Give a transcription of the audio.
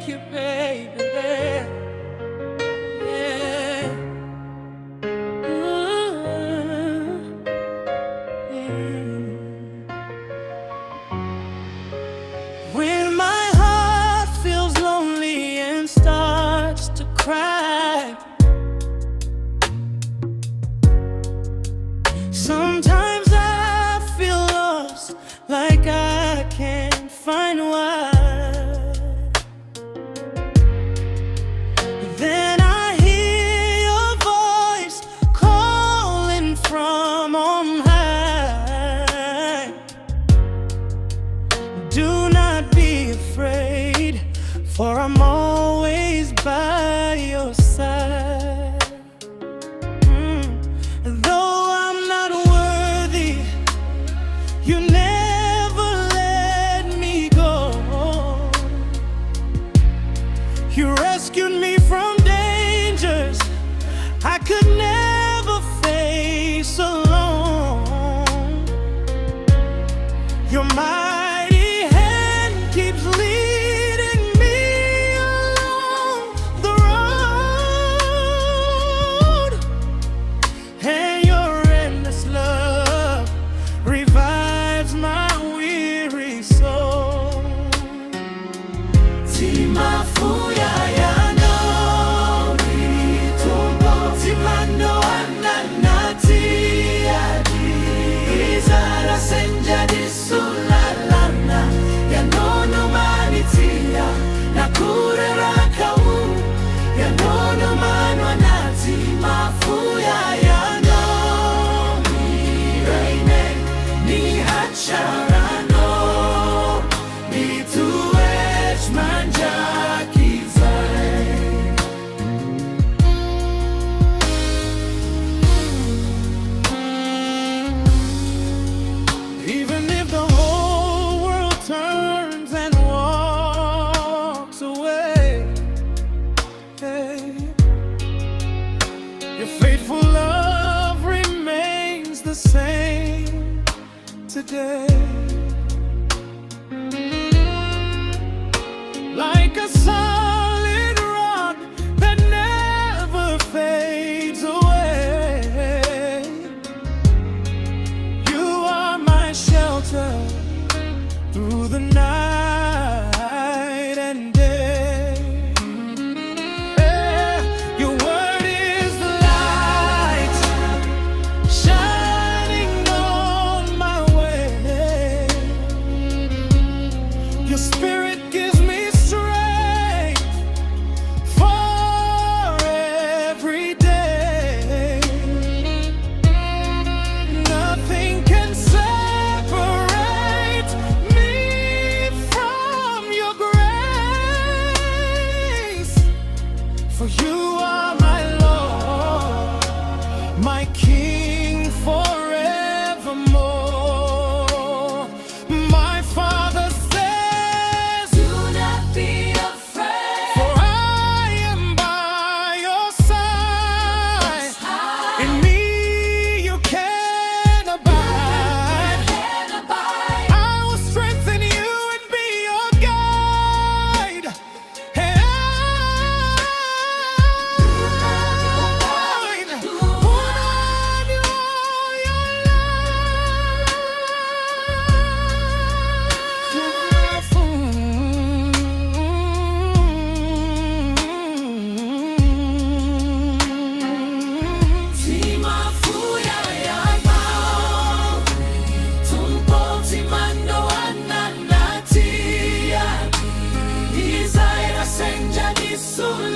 thank you, baby. Yeah. When my heart feels lonely and starts to cry, sometimes I feel lost, like I can't find why. Then I hear your voice calling from on high. Do not be afraid, for I'm always by your side. Though I'm not worthy, you never let me go. You rescued me from dangers I could never face alone. Your mighty hand keeps leading me along the road, and your endless love revives my weary soul. MAHAFOY AHY itumbo timando ananati adi izara senja disulalana yanono manitia nakurera kau yanono manwanati MAHAFOY AHY reine ni hacharano ni tuech manjaki zai. Even if the whole world turns and walks away, hey, your faithful love remains the same today. Like a solid rock that never fades away, you are my shelter through the night and day. Yeah, your word is the light shining on my way. Your spirit gives me strength for every day. Nothing can separate me from your grace, for you are my Lord, my King forevermore. My Father says, Do not be afraid, for I am by your side. In me you can abide. and abide. I will strengthen you and be your guide. And MAHAFOY AHY tumbo timando ananati adi izaira senja disul